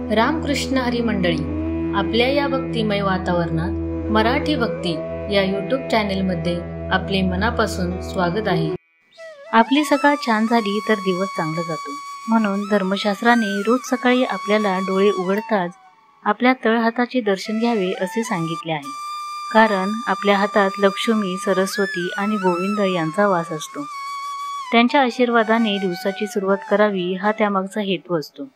रामकृष्ण हरी मंडळी, आपल्या या भक्तिमय वातावरणात मराठी भक्ती या यूट्यूब चॅनेलमध्ये आपले मनापासून स्वागत आहे। आपली सकाळ छान झाली तर दिवस चांगला जातो, म्हणून धर्मशास्त्राने रोज सकाळी आपल्याला डोळे उघडताच आपल्या तळहाताचे दर्शन घ्यावे असे सांगितले आहे। कारण आपल्या हातात लक्ष्मी, सरस्वती आणि गोविंद यांचा वास असतो। त्यांच्या आशीर्वादाने दिवसाची सुरुवात करावी हा त्यामागचा हेतू असतो।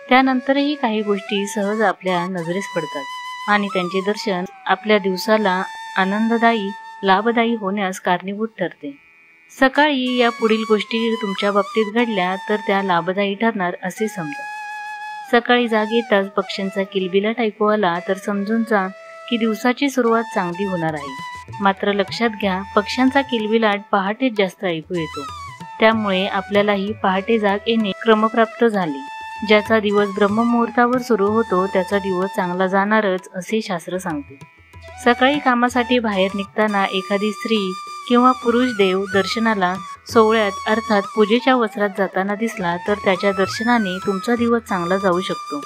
त्यानंतरही काही गोष्टी सहज आपल्या नजरेस पडतात आणि त्यांचे दर्शन आपल्या दिवसाला आनंददायी, लाभदायी होण्यास कारणीभूत ठरते। सकाळी या पुढील गोष्टी तुमच्या बाबतीत घडल्या तर त्या लाभदायी ठरणार असे समजा। सकाळी जाग येताच पक्ष्यांचा किलबिलाट ऐकू आला तर समजून जा की दिवसाची सुरुवात चांगली होणार आहे। मात्र लक्षात घ्या, पक्ष्यांचा किलबिलाट पहाटेच जास्त ऐकू येतो, त्यामुळे आपल्यालाही पहाटे जाग येणे क्रमप्राप्त झाले। ज्याचा दिवस ब्रह्ममुहूर्तावर सुरू होतो त्याचा दिवस चांगला जाणारच असे शास्त्र सांगते। सकाळी कामासाठी बाहेर निघताना एखादी स्त्री किंवा पुरुष देव दर्शनाला सोहळ्यात अर्थात पूजेच्या वस्त्रात जाताना दिसला तर त्याच्या दर्शनाने तुमचा दिवस चांगला जाऊ शकतो।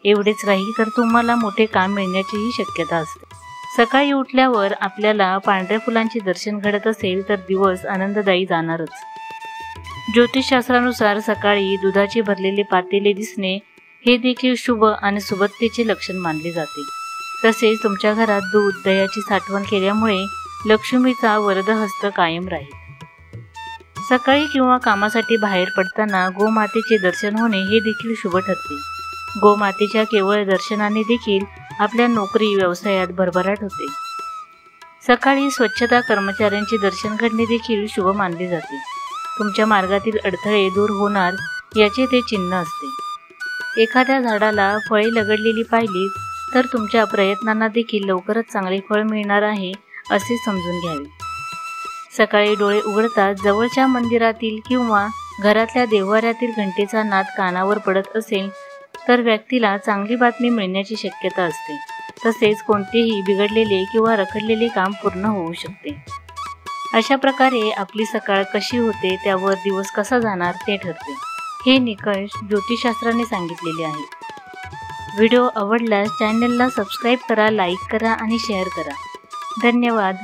एवढेच नाही तर तुम्हाला मोठे काम मिळण्याचीही शक्यता असते। सकाळी उठल्यावर आपल्याला पांढऱ्या फुलांचे दर्शन घडत असेल तर दिवस आनंददायी जाणारच। ज्योतिषशास्त्रानुसार सकाळी दुधाचे भरलेले पातेले दिसणे हे देखील शुभ आणि सुबत्तेचे लक्षण मानले जाते। तसेच तुमच्या घरात दूध, दह्याची साठवण केल्यामुळे लक्ष्मीचा वरदहस्त कायम राहील। सकाळी किंवा कामासाठी बाहेर पडताना गोमातेचे दर्शन होणे हे देखील शुभ ठरते। गोमातेच्या केवळ दर्शनाने देखील आपल्या नोकरी व्यवसायात भरभराट होते। सकाळी स्वच्छता कर्मचाऱ्यांचे दर्शन घडणे देखील शुभ मानले जाते। तुमच्या मार्गातील अडथळे दूर होणार याचे ते चिन्ह असते। एखाद्या झाडाला फळे लगडलेली पाहिली तर तुमच्या प्रयत्नांना देखील लवकरच चांगले फळ मिळणार आहे असे समजून घ्यावे। सकाळी डोळे उघडताच जवळच्या मंदिरातील किंवा घरातल्या देव्हाऱ्यातील घंटेचा नाद कानावर पडत असेल तर व्यक्तीला चांगली बातमी मिळण्याची शक्यता असते। तसेच कोणतेही बिघडलेले किंवा रखडलेले काम पूर्ण होऊ शकते। अशा प्रकारे आपली सकाळ कशी होते त्यावर दिवस कसा जाणार ते ठरते। हे निकष ज्योतिषशास्त्राने सांगितलेले आहे। व्हिडिओ आवडल्यास चॅनलला सबस्क्राईब करा, लाईक करा आणि शेअर करा। धन्यवाद।